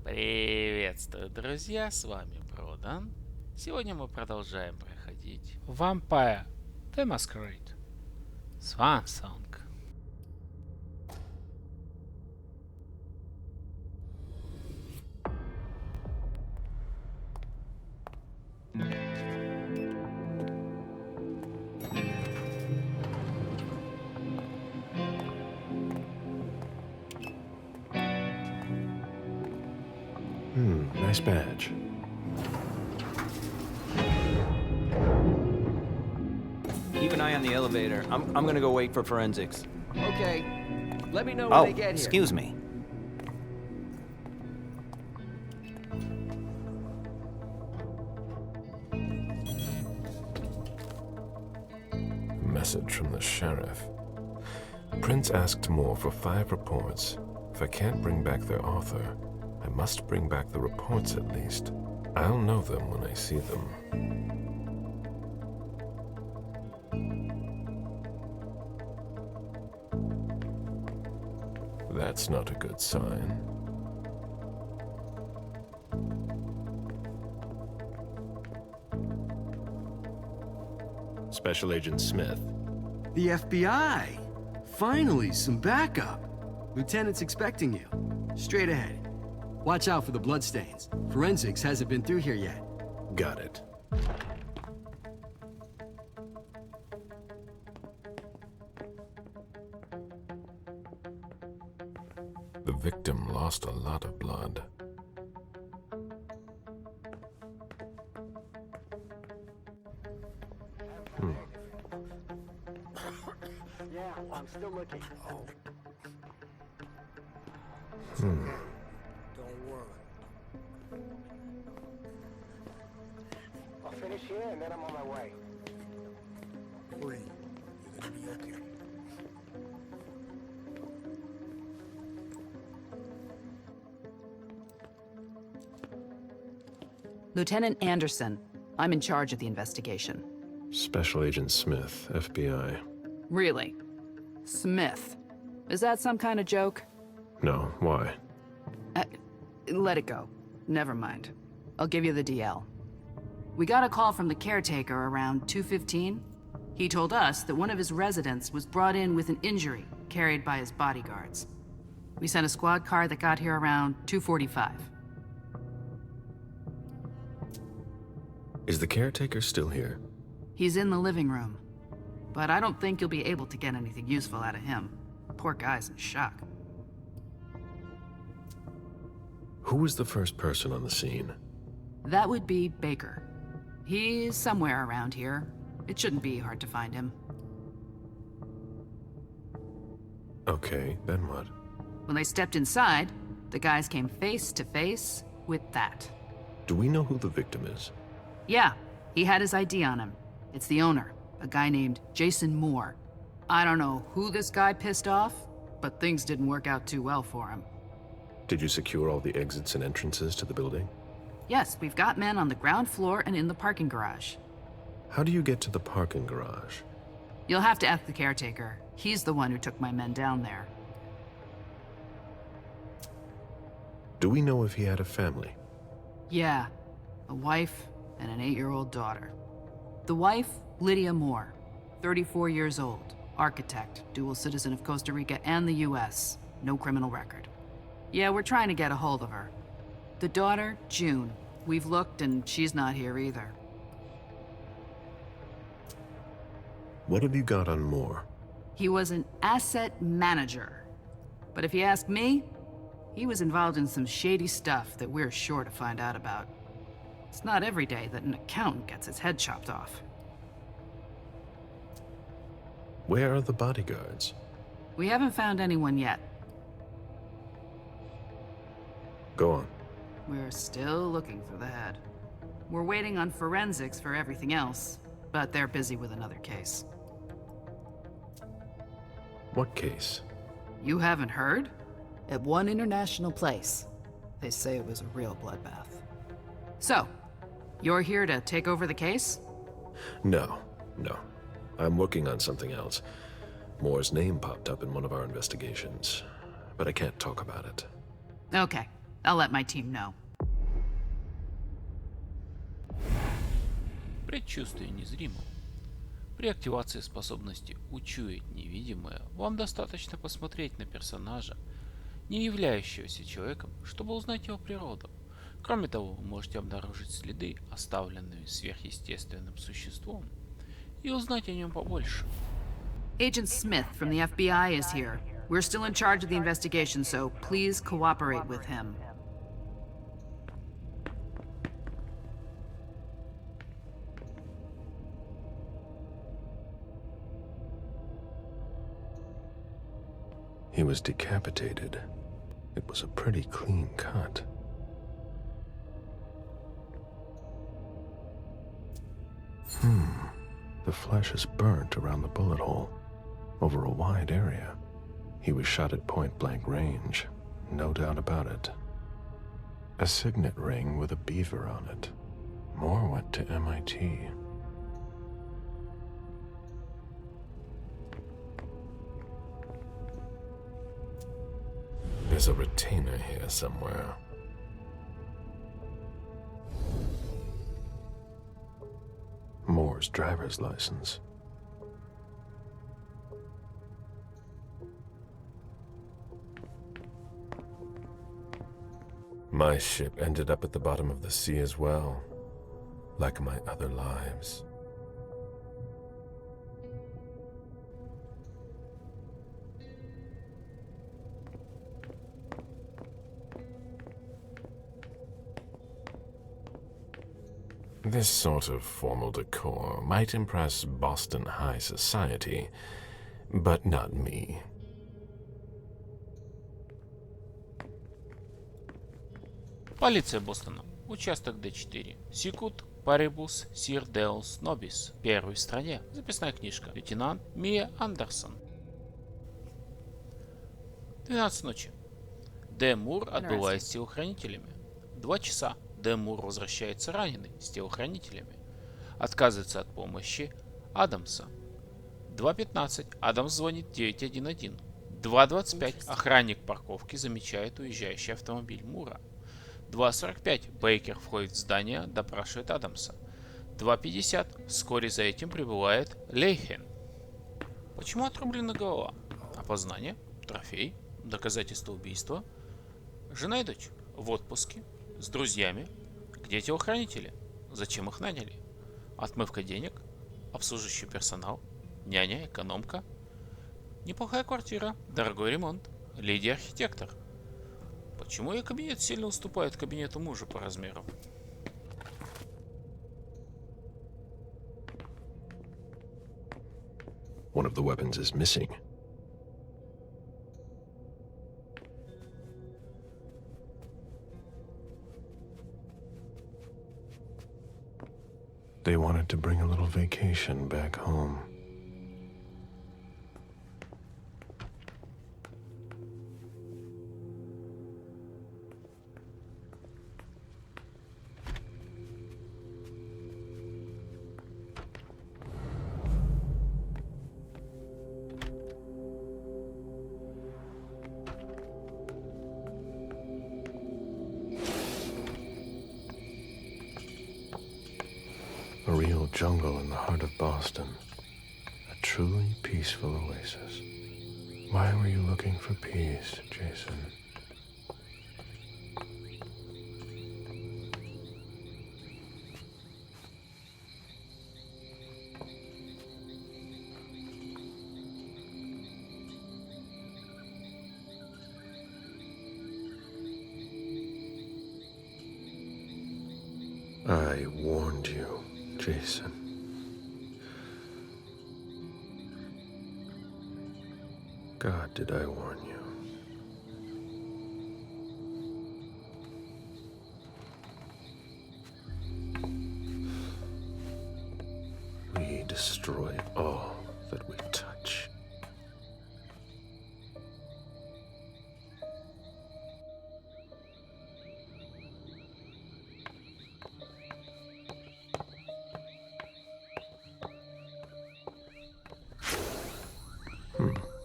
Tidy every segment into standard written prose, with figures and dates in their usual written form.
Приветствую, друзья, с вами Бродан. Сегодня мы продолжаем проходить Vampire the Masquerade Swansong. Nice badge. Keep an eye on the elevator. I'm gonna go wait for forensics. Okay. Let me know when they get here. Excuse me. Message from the sheriff. Prince asked Moore for 5 reports. If I can't bring back their author, I must bring back the reports at least. I'll know them when I see them. That's not a good sign. Special Agent Smith. The FBI! Finally, some backup. Lieutenant's expecting you. Straight ahead. Watch out for the bloodstains. Forensics hasn't been through here yet. Got it. The victim lost a lot of blood. Yeah, I'm still looking. Don't worry. I'll finish here and then I'm on my way. Free. You're gonna be okay. Lieutenant Anderson, I'm in charge of the investigation. Special Agent Smith, FBI. Really? Smith. Is that some kind of joke? No, why? Let it go. Never mind. I'll give you the DL. We got a call from the caretaker around 2:15. He told us that one of his residents was brought in with an injury carried by his bodyguards. We sent a squad car that got here around 2:45. Is the caretaker still here? He's in the living room, but I don't think you'll be able to get anything useful out of him. Poor guy's in shock. Who was the first person on the scene? That would be Baker. He's somewhere around here. It shouldn't be hard to find him. Okay, then what? When they stepped inside, the guys came face to face with that. Do we know who the victim is? Yeah, he had his ID on him. It's the owner, a guy named Jason Moore. I don't know who this guy pissed off, but things didn't work out too well for him. Did you secure all the exits and entrances to the building? Yes, we've got men on the ground floor and in the parking garage. How do you get to the parking garage? You'll have to ask the caretaker. He's the one who took my men down there. Do we know if he had a family? Yeah, a wife and an 8-year-old daughter. The wife, Lydia Moore, 34 years old, architect, dual citizen of Costa Rica and the US, no criminal record. Yeah, we're trying to get a hold of her. The daughter, June. We've looked and she's not here either. What have you got on Moore? He was an asset manager. But if you ask me, he was involved in some shady stuff that we're sure to find out about. It's not every day that an accountant gets his head chopped off. Where are the bodyguards? We haven't found anyone yet. Go on. We're still looking for the head. We're waiting on forensics for everything else, but they're busy with another case. What case? You haven't heard? At one international place. They say it was a real bloodbath. So, you're here to take over the case? No. I'm working on something else. Moore's name popped up in one of our investigations, but I can't talk about it. Okay. I'll let my team know. Предчувствие незримого. При активации способности учуять невидимое, вам достаточно посмотреть на персонажа, не являющегося человеком, чтобы узнать его природу. Кроме того, вы можете обнаружить следы, оставленные сверхъестественным существом, и узнать о нем побольше. Agent Smith from the FBI is here. We're still in charge of the investigation, so please cooperate with him. He was decapitated. It was a pretty clean cut. The flesh is burnt around the bullet hole, over a wide area. He was shot at point-blank range, no doubt about it. A signet ring with a beaver on it. Moore went to MIT. There's a retainer here somewhere. Moore's driver's license. My ship ended up at the bottom of the sea as well, like my other lives. This sort of formal decor might impress Boston high society, but not me. Полиция Бостона. Участок Д4. Сикут Парибус Сир Деус Нобис. Первый в стране. Записная книжка. Лейтенант Мия Андерсон. 12 ночи. Д. Мур отбывает с телохранителями. 2 часа. Д. Мур возвращается раненый с телохранителями. Отказывается от помощи Адамса. 2:15. Адамс звонит 911. 2:25. Охранник парковки замечает уезжающий автомобиль Мура. 2:45. Бейкер входит в здание, допрашивает Адамса. 2:50. Вскоре за этим прибывает Лейхен. Почему отрублена голова? Опознание, трофей, доказательство убийства. Жена и дочь в отпуске, с друзьями. Где телохранители? Зачем их наняли? Отмывка денег, обслуживающий персонал, няня, экономка. Неплохая квартира, дорогой ремонт, леди-архитектор. Почему ее кабинет сильно уступает кабинету мужа по размеру? One of the weapons is missing. They wanted to bring a little vacation back home. A real jungle in the heart of Boston. A truly peaceful oasis. Why were you looking for peace, Jason? I warned you, Jason. God, did I warn you? We destroy all that we touch.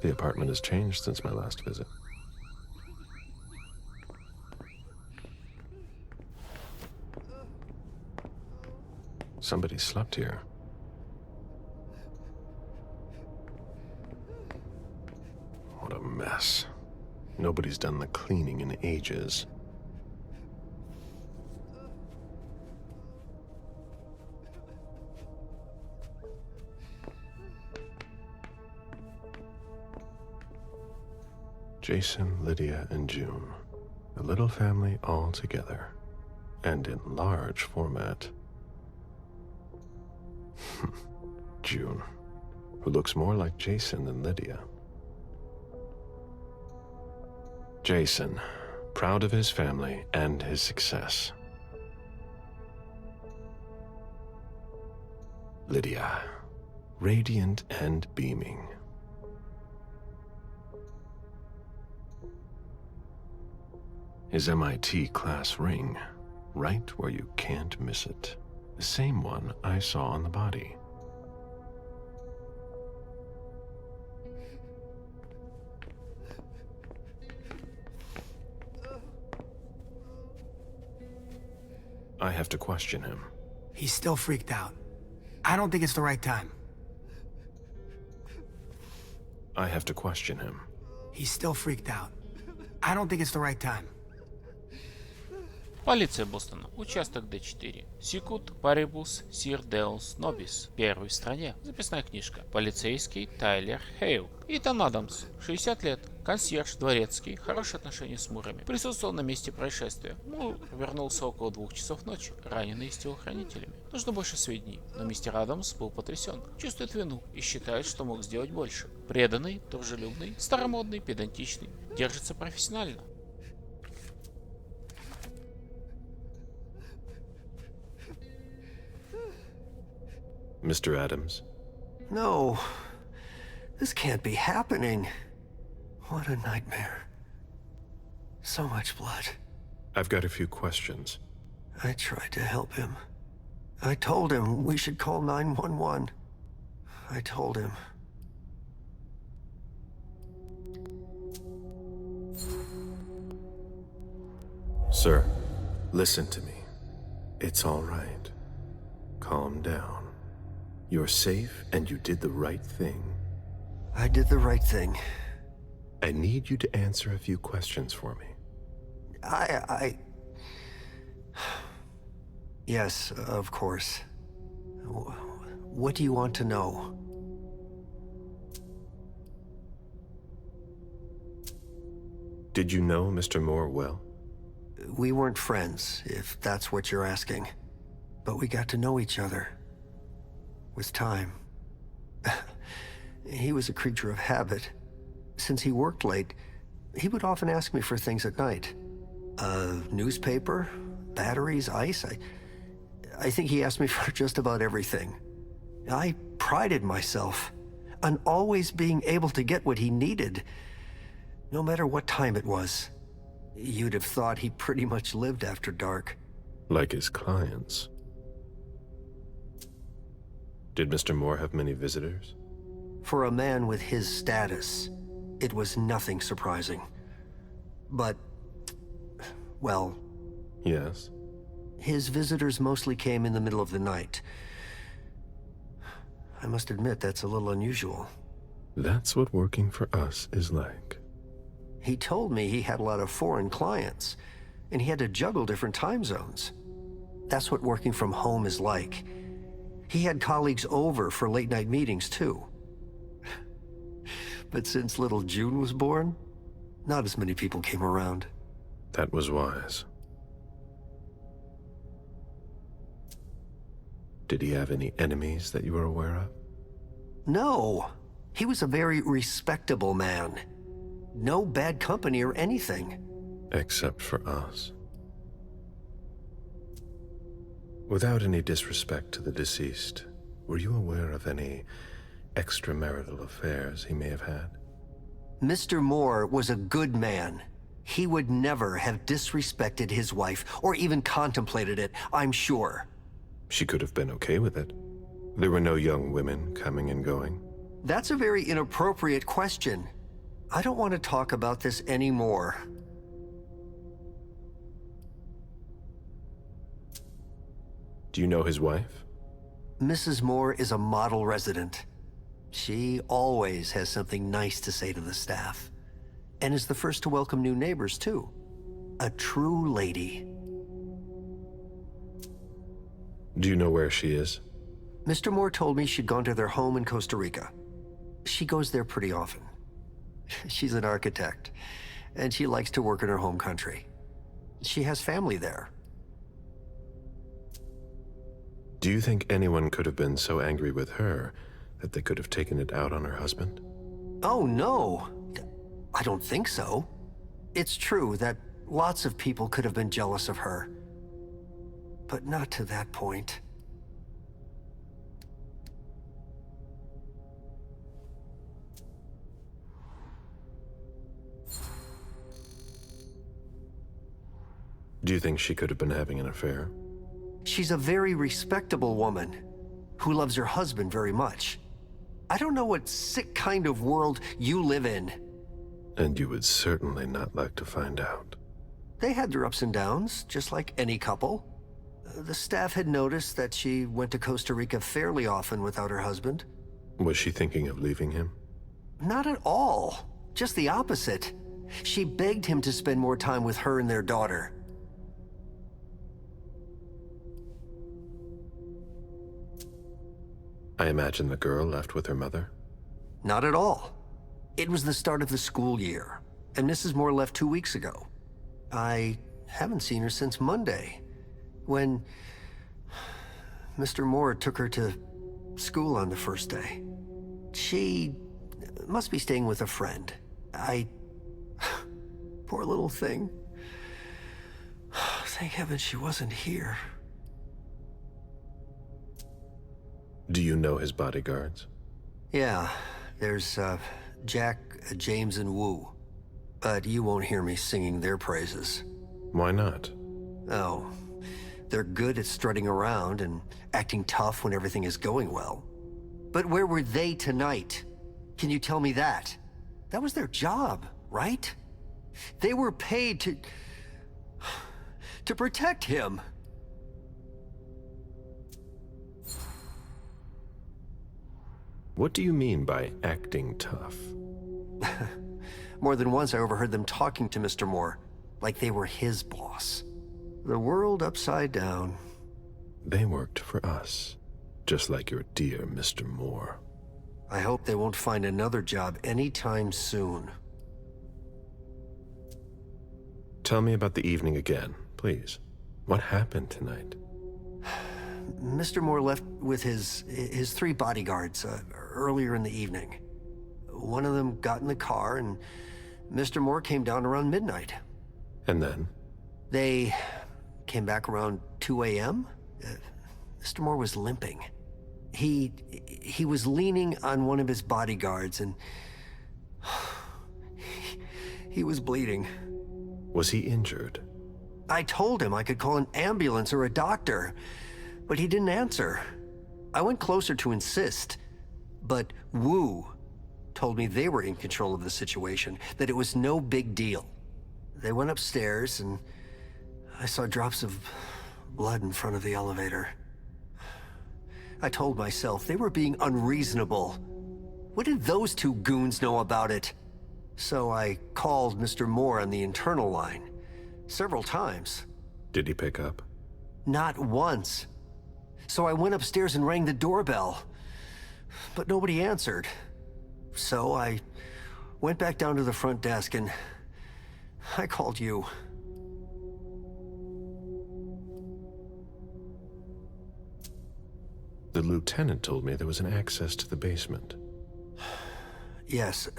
The apartment has changed since my last visit. Somebody slept here. What a mess. Nobody's done the cleaning in ages. Jason, Lydia, and June. A little family all together. And in large format. June, who looks more like Jason than Lydia. Jason, proud of his family and his success. Lydia, radiant and beaming. His MIT class ring, right where you can't miss it. The same one I saw on the body. I have to question him. He's still freaked out. I don't think it's the right time. I have to question him. He's still freaked out. I don't think it's the right time. Полиция Бостона. Участок Д4. Сикут парибус сир деус нобис. Первый в стране. Записная книжка. Полицейский Тайлер Хейл. Итан Адамс. 60 лет. Консьерж, дворецкий. Хорошие отношения с Мурами. Присутствовал на месте происшествия. Мур вернулся около 2 часов ночи, раненый с телохранителями. Нужно больше сведений, но мистер Адамс был потрясен. Чувствует вину и считает, что мог сделать больше. Преданный, дружелюбный, старомодный, педантичный. Держится профессионально. Mr. Adams? No. This can't be happening. What a nightmare. So much blood. I've got a few questions. I tried to help him. I told him we should call 911. I told him. Sir, listen to me. It's all right. Calm down. You're safe and you did the right thing. I did the right thing. I need you to answer a few questions for me. Yes, of course. What do you want to know? Did you know Mr. Moore well? We weren't friends, if that's what you're asking. But we got to know each other. With time. He was a creature of habit. Since he worked late, he would often ask me for things at night. A newspaper, batteries, ice. I think he asked me for just about everything. I prided myself on always being able to get what he needed, no matter what time it was. You'd have thought he pretty much lived after dark. Like his clients. Did Mr. Moore have many visitors? For a man with his status, it was nothing surprising. But, well... Yes? His visitors mostly came in the middle of the night. I must admit, that's a little unusual. That's what working for us is like. He told me he had a lot of foreign clients, and he had to juggle different time zones. That's what working from home is like. He had colleagues over for late-night meetings, too. But since little June was born, not as many people came around. That was wise. Did he have any enemies that you were aware of? No. He was a very respectable man. No bad company or anything. Except for us. Without any disrespect to the deceased, were you aware of any extramarital affairs he may have had? Mr. Moore was a good man. He would never have disrespected his wife, or even contemplated it, I'm sure. She could have been okay with it. There were no young women coming and going. That's a very inappropriate question. I don't want to talk about this anymore. Do you know his wife? Mrs. Moore is a model resident. She always has something nice to say to the staff, and is the first to welcome new neighbors, too. A true lady. Do you know where she is? Mr. Moore told me she'd gone to their home in Costa Rica. She goes there pretty often. She's an architect, and she likes to work in her home country. She has family there. Do you think anyone could have been so angry with her that they could have taken it out on her husband? Oh, no. I don't think so. It's true that lots of people could have been jealous of her. But not to that point. Do you think she could have been having an affair? She's a very respectable woman who loves her husband very much. I don't know what sick kind of world you live in. And you would certainly not like to find out. They had their ups and downs, just like any couple. The staff had noticed that she went to Costa Rica fairly often without her husband. Was she thinking of leaving him? Not at all. Just the opposite. She begged him to spend more time with her and their daughter. I imagine the girl left with her mother? Not at all. It was the start of the school year, and Mrs. Moore left 2 weeks ago. I haven't seen her since Monday, when Mr. Moore took her to school on the first day. She must be staying with a friend. Poor little thing. Thank heaven she wasn't here. Do you know his bodyguards? Yeah, there's Jack, James, and Wu. But you won't hear me singing their praises. Why not? Oh, they're good at strutting around and acting tough when everything is going well. But where were they tonight? Can you tell me that? That was their job, right? They were paid to protect him. What do you mean by acting tough? More than once I overheard them talking to Mr. Moore, like they were his boss. The world upside down. They worked for us, just like your dear Mr. Moore. I hope they won't find another job anytime soon. Tell me about the evening again, please. What happened tonight? Mr. Moore left with his 3 bodyguards earlier in the evening. One of them got in the car, and Mr. Moore came down around midnight. And then? They came back around 2 a.m. Mr. Moore was limping. He was leaning on one of his bodyguards, and he was bleeding. Was he injured? I told him I could call an ambulance or a doctor, but he didn't answer. I went closer to insist, but Wu told me they were in control of the situation, that it was no big deal. They went upstairs, and I saw drops of blood in front of the elevator. I told myself they were being unreasonable. What did those 2 goons know about it? So I called Mr. Moore on the internal line several times. Did he pick up? Not once. So I went upstairs and rang the doorbell, but nobody answered. So I went back down to the front desk and I called you. The lieutenant told me there was an access to the basement. Yes,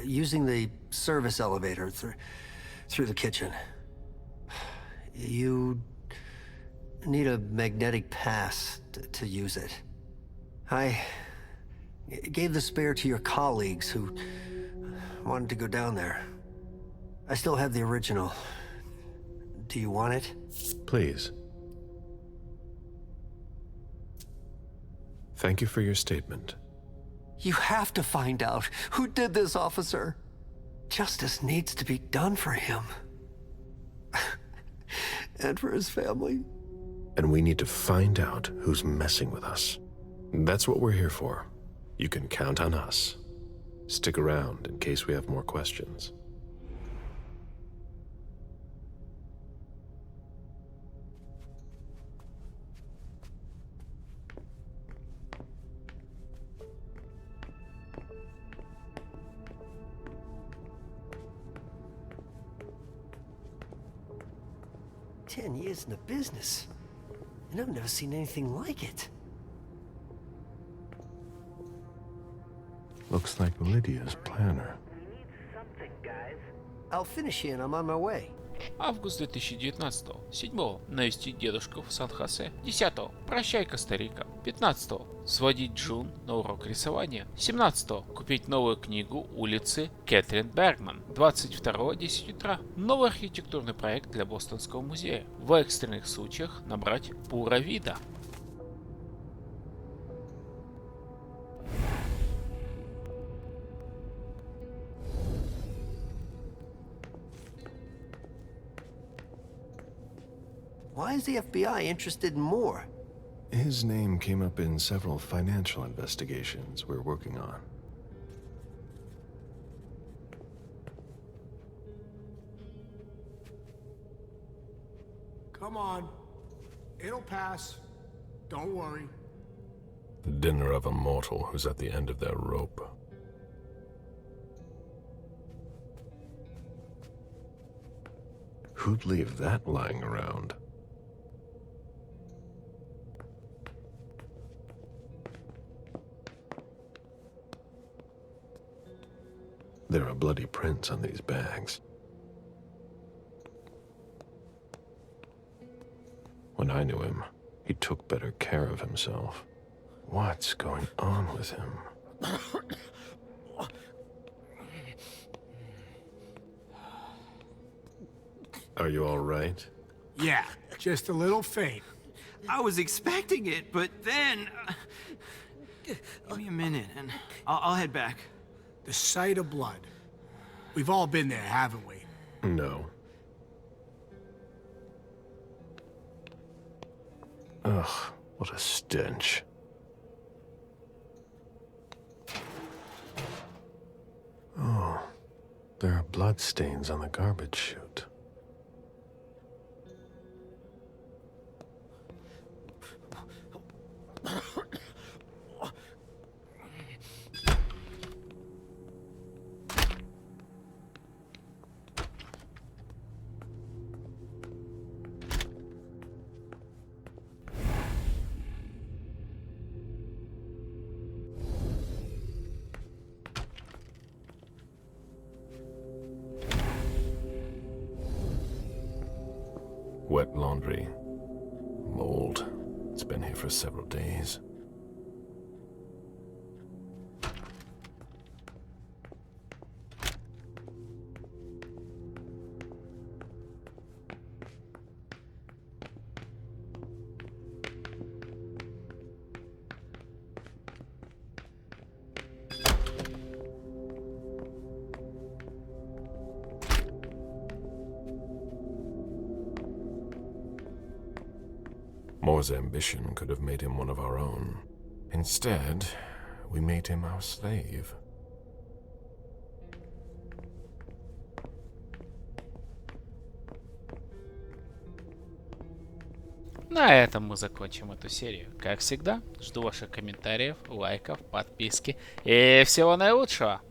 using the service elevator through the kitchen. You need a magnetic pass to use it. I gave the spare to your colleagues who wanted to go down there. I still have the original. Do you want it? Please. Thank you for your statement. You have to find out who did this, officer. Justice needs to be done for him. And for his family. and we need to find out who's messing with us. That's what we're here for. You can count on us. Stick around in case we have more questions. "10 years in the business, and I've never seen anything like it." Looks like Lydia's planner. I'll finish here and I'm on my way. Август 2019. 7. Навестить дедушку в Сан-Хосе. 10. Прощай, Коста-Рика. 15. Сводить Джун на урок рисования. 17. Купить новую книгу улицы Кэтрин Бергман. 22. 10 утра. Новый архитектурный проект для Бостонского музея. В экстренных случаях набрать пура вида. Why is the FBI interested in Moore? His name came up in several financial investigations we're working on. Come on. It'll pass. Don't worry. The dinner of a mortal who's at the end of their rope. Who'd leave that lying around? There are bloody prints on these bags. When I knew him, he took better care of himself. What's going on with him? Are you all right? Yeah, just a little faint. I was expecting it, but then... give me a minute, and I'll head back. The sight of blood. We've all been there, haven't we? No. Ugh, what a stench. Oh, there are blood stains on the garbage chute. Wet laundry. Mold. It's been here for several days. Moore's ambition could have made him one of our own. Instead, we made him our slave. На этом мы закончим эту серию. Как всегда, жду ваших комментариев, лайков, подписки и всего наилучшего.